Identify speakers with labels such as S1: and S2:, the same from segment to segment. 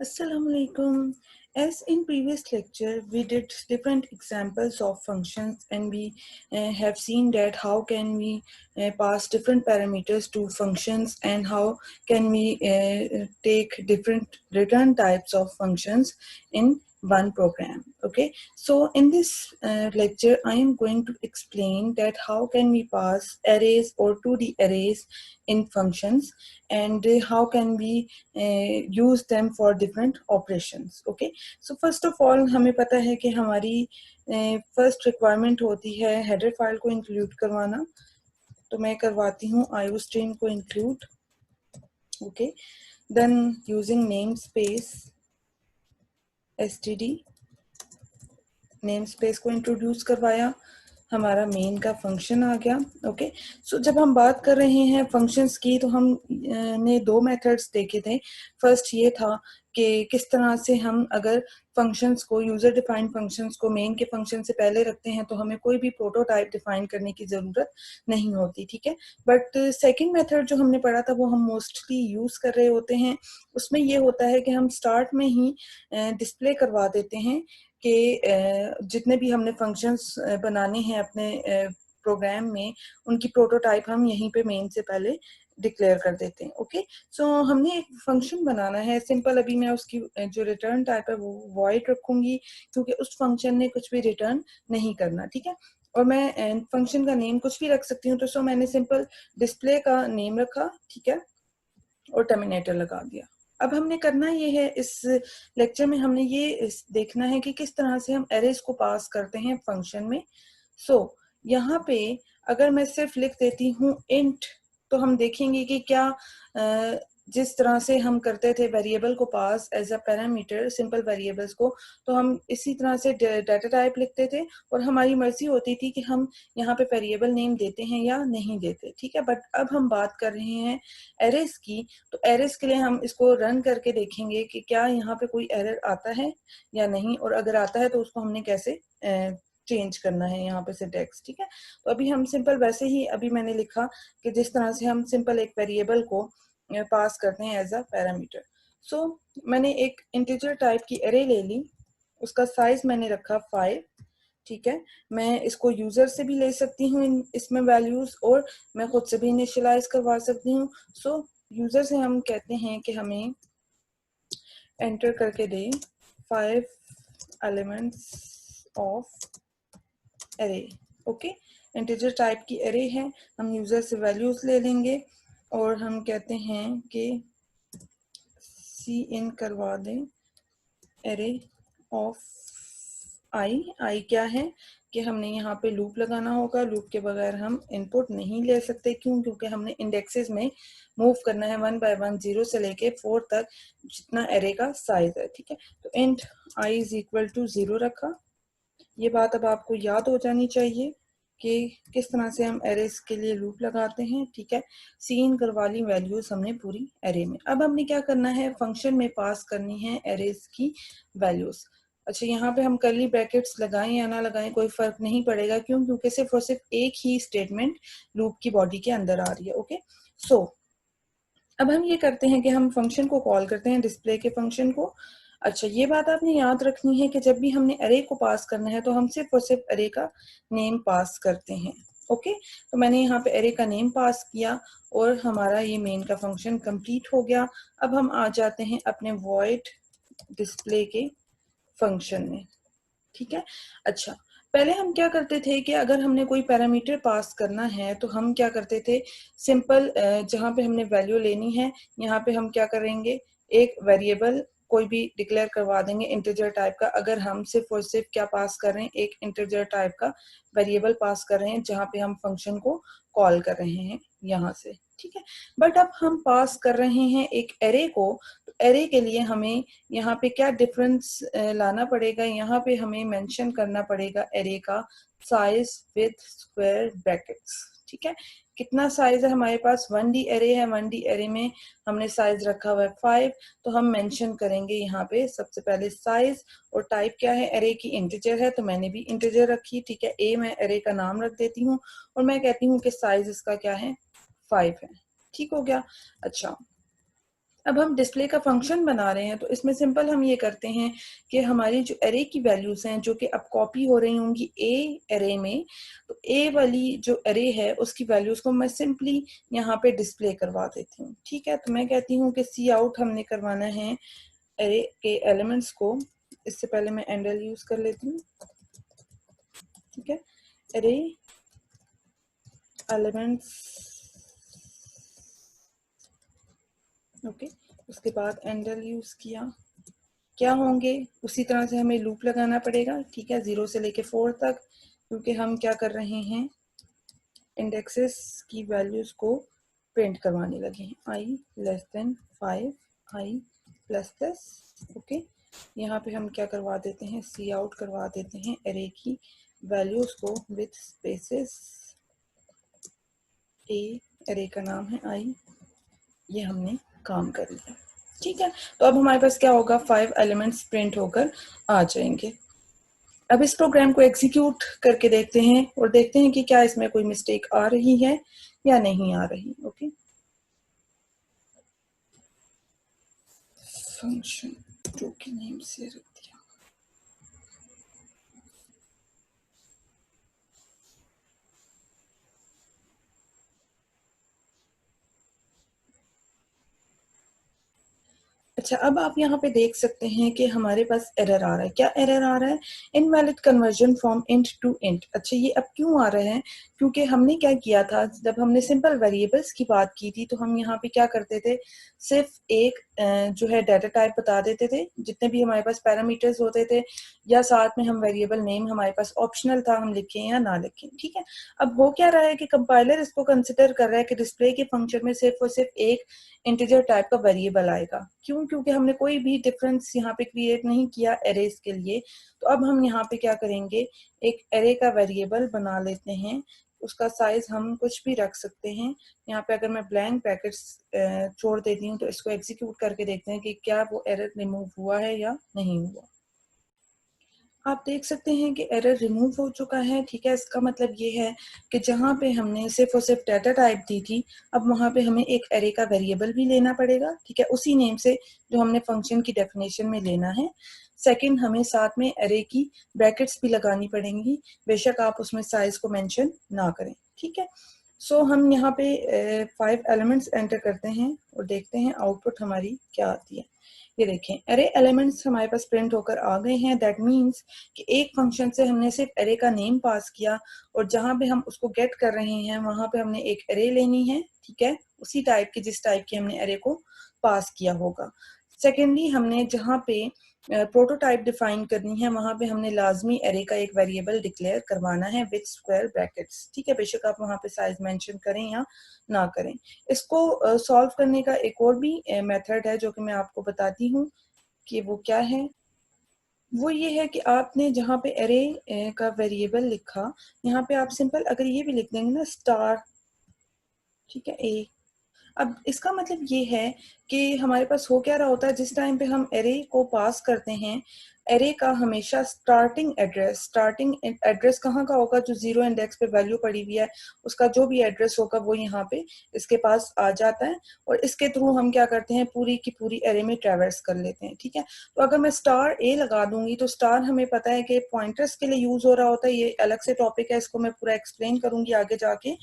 S1: Assalamu alaikum. As in previous lecture, we did different examples of functions, and we have seen that how can we pass different parameters to functions, and how can we take different return types of functions in one program. Okay, so in this lecture, I am going to explain that how can we pass arrays or 2D arrays in functions, and how can we use them for different operations. Okay, so first of all हमें पता है कि हमारी first requirement होती है header file को include करवाना, तो मैं करवाती हूँ iostream को include. Okay, then using namespace std, namespace को इंट्रोड्यूस करवाया, हमारा मेन का फंक्शन आ गया. ओके, सो जब हम बात कर रहे हैं फंक्शंस की, तो हम ने दो मेथड्स देखे थे. फर्स्ट ये था कि किस तरह से हम अगर फंक्शंस को, यूजर डिफाइंड फंक्शंस को मेन के फंक्शन से पहले रखते हैं तो हमें कोई भी प्रोटोटाइप डिफाइन करने की ज़रूरत नहीं होती. ठीक है, बट सेकंड मेथड जो हमने पढ़ा था वो हम मोस्टली यूज़ कर रहे होते हैं. उसमें ये होता है कि हम स्टार्ट में ही डिस्प्ले करवा देते हैं कि जितने भी हमने फंक्शंस बनाने हैं अपने प्रोग्राम में, उनकी प्रोटोटाइप हम यहीं पे मेन से पहले डिक्लेयर कर देते हैं. ओके, सो हमने एक फंक्शन बनाना है सिंपल. अभी मैं उसकी जो रिटर्न टाइप है वो वॉइड रखूंगी, क्योंकि उस फंक्शन ने कुछ भी रिटर्न नहीं करना. ठीक है, और मैं फंक्शन का नेम कुछ भी रख सकती हूँ. तो सो मैंने सिंपल डिस्प्ले का नेम रखा, ठीक है, और टर्मिनेटर लगा दिया. अब हमने करना ये है, इस लेक्चर में हमने ये देखना है कि किस तरह से हम एरेज को पास करते हैं फंक्शन में. सो यहाँ पे अगर मैं सिर्फ लिख देती हूँ इंट, तो हम देखेंगे कि क्या जिस तरह से हम करते थे वेरिएबल को pass as a parameter, simple variables को, तो हम इसी तरह से डाटा टाइप लिखते थे और हमारी मर्जी होती थी कि हम यहाँ पे वेरिएबल नेम देते हैं या नहीं देते. ठीक है, बट अब हम बात कर रहे हैं एरेज की, तो एरेज के लिए हम इसको रन करके देखेंगे कि क्या यहाँ पे कोई एरर आता है या नहीं, और अगर आता है तो उसको हमने कैसे चेंज करना है यहाँ पे सिंटैक्स. ठीक है, तो अभी हम सिंपल वैसे ही अभी मैंने लिखा कि जिस तरह से हम सिंपल एक वेरिएबल को पास करते हैं एज अ पैरामीटर. सो मैंने एक इंटीजर टाइप की एरे ले ली, उसका साइज मैंने रखा 5. ठीक है, मैं इसको यूजर से भी ले सकती हूँ इसमें वैल्यूज, और मैं खुद से भी इनिशियलाइज करवा सकती हूँ. सो यूजर से हम कहते हैं कि हमें एंटर करके दे 5 elements of array. Okay, integer type की एरे है, हम यूजर से वैल्यूज ले लेंगे और हम कहते हैं कि सी इन करवा दें एरे ऑफ आई क्या है कि हमने यहाँ पे लूप लगाना होगा. लूप के बगैर हम इनपुट नहीं ले सकते. क्यों? क्योंकि हमने इंडेक्सेस में मूव करना है 1 by 1, 0 से लेके 4 तक, जितना एरे का साइज है. ठीक है, तो int i is equal to 0 रखा. ये बात अब आपको याद हो जानी चाहिए कि किस तरह से हम एरेज के लिए लूप लगाते हैं. ठीक है, सीन करवा ली वैल्यूज हमने पूरी एरे में. अब हमने क्या करना है, फंक्शन में पास करनी है एरेज की वैल्यूज. अच्छा, यहाँ पे हम कर्ली ब्रैकेट्स लगाएं या ना लगाएं कोई फर्क नहीं पड़ेगा. क्यों? क्योंकि सिर्फ और सिर्फ एक ही स्टेटमेंट लूप की बॉडी के अंदर आ रही है. ओके, सो अब हम ये करते हैं कि हम फंक्शन को कॉल करते हैं, डिस्प्ले के फंक्शन को. अच्छा, ये बात आपने याद रखनी है कि जब भी हमने अरे को पास करना है तो हम सिर्फ और सिर्फ अरे का नेम पास करते हैं. ओके, तो मैंने यहाँ पे अरे का नेम पास किया और हमारा ये मेन का फंक्शन कंप्लीट हो गया. अब हम आ जाते हैं अपने वॉइड डिस्प्ले के फंक्शन में. ठीक है, अच्छा, पहले हम क्या करते थे कि अगर हमने कोई पैरामीटर पास करना है तो हम क्या करते थे, सिंपल जहाँ पे हमने वैल्यू लेनी है यहाँ पे हम क्या करेंगे, एक वेरिएबल कोई भी डिक्लेयर करवा देंगे इंटीजर टाइप का. अगर हम सिर्फ और सिर्फ क्या पास कर रहे हैं, एक इंटीजर टाइप का वेरिएबल पास कर रहे हैं जहाँ पे हम फंक्शन को कॉल कर रहे हैं यहाँ से. ठीक है, बट अब हम पास कर रहे हैं एक एरे को, तो एरे के लिए हमें यहाँ पे क्या डिफरेंस लाना पड़ेगा, यहाँ पे हमें मेंशन करना पड़ेगा एरे का साइज विद स्क्वायर ब्रैकेट्स. ठीक है, कितना साइज है हमारे पास, 1D एरे है. 1D एरे में हमने साइज रखा हुआ है 5, तो हम मेंशन करेंगे यहाँ पे सबसे पहले साइज, और टाइप क्या है एरे की, इंटीजर है, तो मैंने भी इंटीजर रखी. ठीक है, ए मैं एरे का नाम रख देती हूँ और मैं कहती हूँ कि साइज इसका क्या है, 5 है. ठीक हो गया. अच्छा, अब हम डिस्प्ले का फंक्शन बना रहे हैं, तो इसमें सिंपल हम ये करते हैं कि हमारी जो एरे की वैल्यूज हैं जो कि अब कॉपी हो रही होंगी ए एरे में, तो ए वाली जो एरे है उसकी वैल्यूज को मैं सिंपली यहाँ पे डिस्प्ले करवा देती हूँ। ठीक है, तो मैं कहती हूँ कि सी आउट हमने करवाना है एरे के एलिमेंट्स को। इससे पहले मैं एंडल यूज कर लेती हूँ। ठीक है, एरे एलिमेंट्स, ओके, उसके बाद एंडल यूज किया। क्या होंगे, उसी तरह से हमें लूप लगाना पड़ेगा। ठीक है, 0 से लेके 4 तक, क्योंकि हम क्या कर रहे हैं, इंडेक्सेस की वैल्यूज को प्रिंट करवाने लगे हैं। आई लेस देन 5, आई प्लस प्लस। ओके, यहाँ पे हम क्या करवा देते हैं, सी आउट करवा देते हैं एरे की वैल्यूज को विथ स्पेसेस। ए एरे का नाम है आई, ये हमने काम कर लिया। ठीक है, तो अब हमारे पास क्या होगा, 5 एलिमेंट्स प्रिंट होकर आ जाएंगे। अब इस प्रोग्राम को एग्जीक्यूट करके देखते हैं और देखते हैं कि क्या इसमें कोई मिस्टेक आ रही है या नहीं आ रही। ओके, फंक्शन टू के नेम से रख दिया। अच्छा, अब आप यहाँ पे देख सकते हैं कि हमारे पास एरर आ रहा है। क्या एरर आ रहा है, invalid conversion from int to int. अच्छा, ये अब क्यों आ रहा है, क्योंकि हमने क्या किया था, जब हमने सिंपल वेरिएबल्स की बात की थी तो हम यहाँ पे क्या करते थे, सिर्फ एक जो है डाटा टाइप बता देते थे, जितने भी हमारे पास पैरामीटर्स होते थे, या साथ में हम वेरिएबल नेम हमारे पास ऑप्शनल था, हम लिखें या ना लिखें। ठीक है, अब हो क्या रहा है कि कंपाइलर इसको कंसिडर कर रहा है कि डिस्प्ले के फंक्शन में सिर्फ और सिर्फ एक इंटीजर टाइप का वेरिएबल आएगा। क्यों, क्योंकि हमने कोई भी डिफरेंस यहाँ पे क्रिएट नहीं किया एरेज के लिए। तो अब हम यहाँ पे क्या करेंगे, एक एरे का वेरिएबल बना लेते हैं, उसका साइज हम कुछ भी रख सकते हैं। यहाँ पे अगर मैं ब्लैंक ब्रैकेट्स छोड़ देती हूँ तो इसको एग्जीक्यूट करके देखते हैं कि क्या वो एरर रिमूव हुआ है या नहीं हुआ। आप देख सकते हैं कि एरर रिमूव हो चुका है। ठीक है, इसका मतलब ये है कि जहाँ पे हमने सिर्फ और सिर्फ डाटा टाइप दी थी, अब वहाँ पे हमें एक एरे का वेरिएबल भी लेना पड़ेगा। ठीक है, उसी नेम से जो हमने फंक्शन की डेफिनेशन में लेना है। सेकंड, हमें साथ में एरे की ब्रैकेट्स भी लगानी पड़ेंगी, बेशक आप उसमें साइज को मेंशन ना करें। ठीक है, सो हम यहाँ पे 5 एलिमेंट्स एंटर करते हैं और देखते हैं आउटपुट हमारी क्या आती है। ये देखें, एरे एलिमेंट्स हमारे पास प्रिंट होकर आ गए हैं। दैट मीन्स कि एक फंक्शन से हमने सिर्फ एरे का नेम पास किया और जहां पे हम उसको गेट कर रहे हैं वहां पे हमने एक एरे लेनी है। ठीक है, उसी टाइप की जिस टाइप की हमने एरे को पास किया होगा। सेकेंडली, हमने जहां पे प्रोटोटाइप डिफाइन करनी है वहां पे हमने लाजमी एरे का एक वेरिएबल डिक्लेयर करवाना है विथ स्क्वायर ब्रैकेट्स। ठीक है, बेशक आप वहां पे साइज मेंशन करें या ना करें। इसको सॉल्व करने का एक और भी मेथड है जो कि मैं आपको बताती हूँ कि वो क्या है। वो ये है कि आपने जहाँ पे एरे का वेरिएबल लिखा, यहाँ पे आप सिंपल अगर ये भी लिख देंगे ना, स्टार, ठीक है, ए। अब इसका मतलब ये है कि हमारे पास हो क्या रहा होता है, जिस टाइम पे हम एरे को पास करते हैं, एरे का हमेशा स्टार्टिंग एड्रेस कहाँ का होगा, जो 0 इंडेक्स पे वैल्यू पड़ी हुई है उसका जो भी एड्रेस होगा वो यहाँ पे इसके पास आ जाता है। और इसके थ्रू हम क्या करते हैं, पूरी की पूरी एरे में ट्रेवर्स कर लेते हैं। ठीक है, तो अगर मैं स्टार ए लगा दूंगी तो स्टार हमें पता है कि पॉइंटर्स के लिए यूज हो रहा होता है, ये अलग से टॉपिक है, इसको मैं पूरा एक्सप्लेन करूंगी आगे जाके।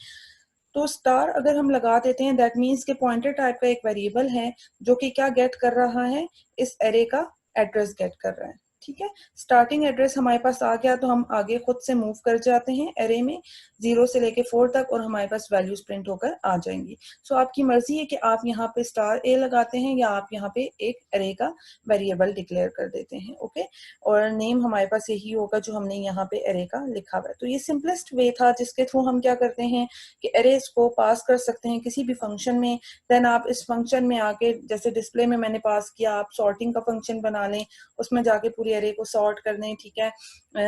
S1: तो स्टार अगर हम लगा देते हैं, दैट मीन्स के पॉइंटर टाइप का एक वेरिएबल है जो कि क्या गेट कर रहा है, इस एरे का एड्रेस गेट कर रहा है। ठीक है, स्टार्टिंग एड्रेस हमारे पास आ गया तो हम आगे खुद से मूव कर जाते हैं एरे में 0 से लेके 4 तक और हमारे पास वैल्यूज प्रिंट होकर आ जाएंगी। सो आपकी मर्जी है कि आप यहाँ पे स्टार ए लगाते हैं या आप यहाँ पे एक एरे का वेरिएबल डिक्लेयर कर देते हैं। ओके, और नेम हमारे पास यही होगा जो हमने यहाँ पे एरे का लिखा हुआ है। तो ये सिंपलेस्ट वे था जिसके थ्रू हम क्या करते हैं कि एरेज को पास कर सकते हैं किसी भी फंक्शन में। देन आप इस फंक्शन में आके, जैसे डिस्प्ले में मैंने पास किया, आप सॉर्टिंग का फंक्शन बना लें, उसमें जाके पूरी एरे को सॉर्ट कर दें। ठीक है,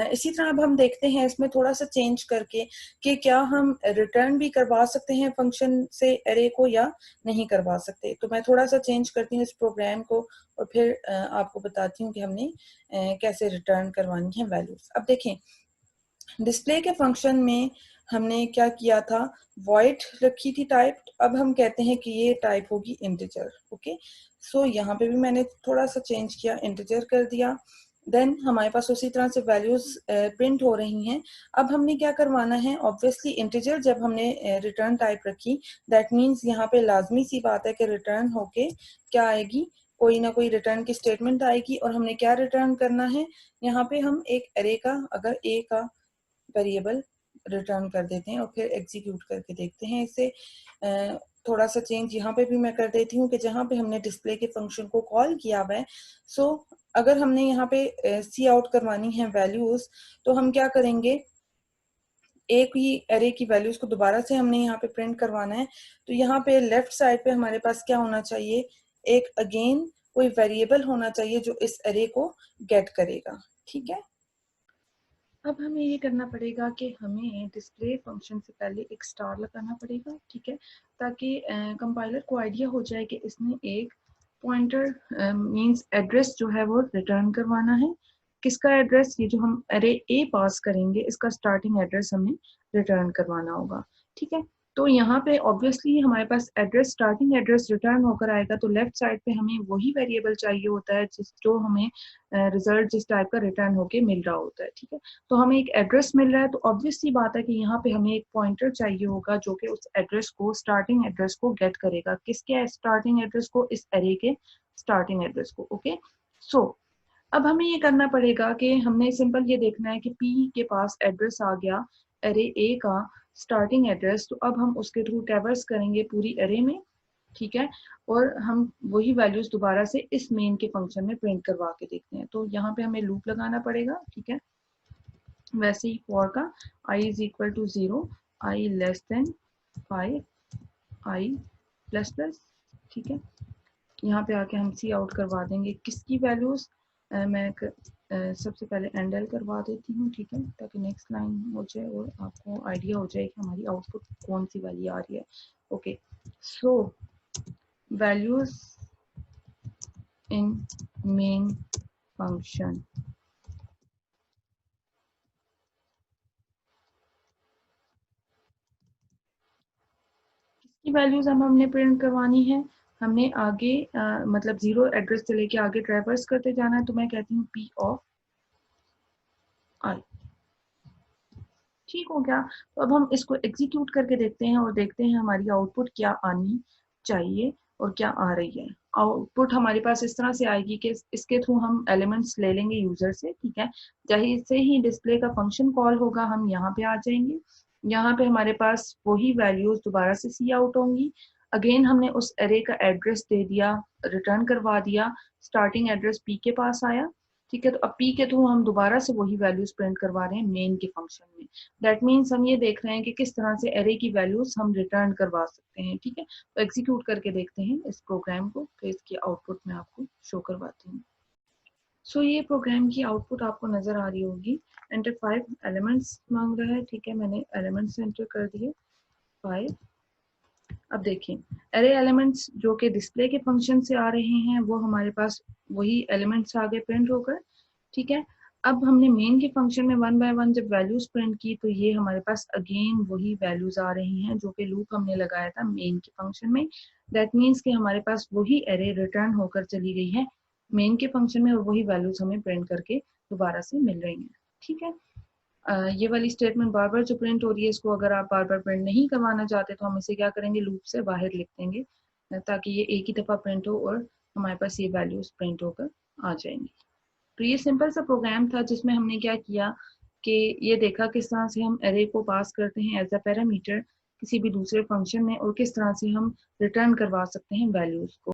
S1: इसी तरह अब हम देखते हैं इसमें थोड़ा सा चेंज करके कि क्या हम रिटर्न भी करवा सकते हैं फंक्शन से एरे को या नहीं करवा सकते। तो मैं थोड़ा सा चेंज करती हूँ इस प्रोग्राम को और फिर आपको बताती हूँ कि हमने कैसे रिटर्न करवानी है वैल्यूज। अब देखें, डिस्प्ले के फंक्शन में हमने क्या किया था, वॉइड रखी थी टाइप। अब हम कहते हैं कि ये टाइप होगी इंटीजर। ओके, सो यहाँ पे भी मैंने थोड़ा सा चेंज किया, इंटीजर कर दिया। देन हमारे पास उसी तरह से वैल्यूज प्रिंट हो रही हैं। अब हमने क्या करवाना है, ऑब्वियसली इंटीजर जब हमने रिटर्न टाइप रखी, दैट मीन्स यहाँ पे लाजमी सी बात है कि रिटर्न होके क्या आएगी, कोई ना कोई रिटर्न की स्टेटमेंट आएगी। और हमने क्या रिटर्न करना है, यहाँ पे हम एक अरे का, अगर ए का वेरिएबल रिटर्न कर देते हैं और फिर एग्जीक्यूट करके देखते हैं इसे। थोड़ा सा चेंज यहाँ पे भी मैं कर देती हूँ कि जहाँ पे हमने डिस्प्ले के फंक्शन को कॉल किया हुआ है, सो अगर हमने यहाँ पे सी आउट करवानी है वैल्यूज, तो हम क्या करेंगे, एक ही एरे की वैल्यूज को दोबारा से हमने यहाँ पे प्रिंट करवाना है। तो यहाँ पे लेफ्ट साइड पे हमारे पास क्या होना चाहिए, एक अगेन कोई वेरिएबल होना चाहिए जो इस एरे को गेट करेगा। ठीक है, अब हमें ये करना पड़ेगा कि हमें डिस्प्ले फंक्शन से पहले एक स्टार लगाना पड़ेगा। ठीक है, ताकि कंपाइलर को आइडिया हो जाए कि इसने एक पॉइंटर मींस एड्रेस जो है वो रिटर्न करवाना है। किसका एड्रेस, ये जो हम अरे ए पास करेंगे इसका स्टार्टिंग एड्रेस हमें रिटर्न करवाना होगा। ठीक है, तो यहाँ पे ऑब्वियसली हमारे पास एड्रेस, स्टार्टिंग एड्रेस रिटर्न होकर आएगा, तो लेफ्ट साइड पे हमें वही वेरिएबल चाहिए होता है जिस जो हमें रिजल्ट जिस टाइप का रिटर्न होके मिल रहा होता है। ठीक है, तो हमें एक एड्रेस मिल रहा है, तो ऑब्वियस सी बात है कि यहाँ पे हमें एक पॉइंटर चाहिए होगा जो कि उस एड्रेस को, स्टार्टिंग एड्रेस को गेट करेगा। किसके स्टार्टिंग एड्रेस को, इस एरे के स्टार्टिंग एड्रेस को। ओके, सो अब हमें ये करना पड़ेगा कि हमने सिंपल ये देखना है कि P के पास एड्रेस आ गया एरे A का स्टार्टिंग एड्रेस, तो अब हम उसके थ्रू ट्रैवर्स करेंगे पूरी एरे में। ठीक है, और हम वही वैल्यूज दोबारा से इस मेन के फंक्शन में प्रिंट करवा के देखते हैं। तो यहाँ पे हमें लूप लगाना पड़ेगा। ठीक है, वैसे ही फॉर का i is equal to 0, i less than 5, i plus plus. ठीक है, यहाँ पे आके हम सी आउट करवा देंगे किसकी वैल्यूज, मैं सबसे पहले एंडल करवा देती हूँ। ठीक है, ताकि नेक्स्ट लाइन हो जाए और आपको आइडिया हो जाए कि हमारी आउटपुट कौन सी वाली आ रही है। Okay, so values in main function, की वैल्यूज हमने प्रिंट करवानी है। हमने आगे मतलब 0 एड्रेस से लेके आगे ट्रैवर्स करते जाना है, तो मैं कहती हूँ P ऑफ I। ठीक हो गया, तो अब हम इसको एग्जीक्यूट करके देखते हैं और देखते हैं हमारी आउटपुट क्या आनी चाहिए और क्या आ रही है। आउटपुट हमारे पास इस तरह से आएगी कि इसके थ्रू हम एलिमेंट्स ले लेंगे यूजर से। ठीक है, जैसे ही डिस्प्ले का फंक्शन कॉल होगा हम यहाँ पे आ जाएंगे। यहाँ पे हमारे पास वही वैल्यूज दोबारा से सी आउट होंगी। अगेन हमने उस एरे का एड्रेस दे दिया, रिटर्न करवा दिया, स्टार्टिंग एड्रेस P के पास आया। ठीक है, तो अब P के थ्रू हम दोबारा से वही वैल्यूज प्रिंट करवा रहे हैं मेन के फंक्शन में। दैट मीन्स हम ये देख रहे हैं कि किस तरह से एरे की वैल्यूज हम रिटर्न करवा सकते हैं। ठीक है, तो एग्जीक्यूट करके देखते हैं इस प्रोग्राम को, तो इसकी आउटपुट मैं आपको शो करवाती हूँ। सो ये प्रोग्राम की आउटपुट आपको नजर आ रही होगी। एंटर 5 एलिमेंट्स मांग रहा है। ठीक है, मैंने एलिमेंट्स एंटर कर दिए 5। अब देखिए, एरे एलिमेंट्स जो कि डिस्प्ले के फंक्शन से आ रहे हैं वो हमारे पास वही एलिमेंट्स आगे प्रिंट होकर। ठीक है, अब हमने मेन के फंक्शन में 1 बाय 1 जब वैल्यूज प्रिंट की, तो ये हमारे पास अगेन वही वैल्यूज आ रही हैं जो कि लूप हमने लगाया था मेन के फंक्शन में। दैट मीन्स कि हमारे पास वही एरे रिटर्न होकर चली गई है मेन के फंक्शन में और वही वैल्यूज हमें प्रिंट करके दोबारा से मिल रही हैं। ठीक है, ये वाली स्टेटमेंट बार बार जो प्रिंट हो रही है, इसको अगर आप बार बार प्रिंट नहीं करवाना चाहते तो हम इसे क्या करेंगे, लूप से बाहर लिख देंगे ताकि ये एक ही दफा प्रिंट हो और हमारे पास ये वैल्यूज प्रिंट होकर आ जाएंगी। तो ये सिंपल सा प्रोग्राम था जिसमें हमने क्या किया कि ये देखा किस तरह से हम एरे को पास करते हैं एज अ पैरामीटर किसी भी दूसरे फंक्शन में और किस तरह से हम रिटर्न करवा सकते हैं वैल्यूज को।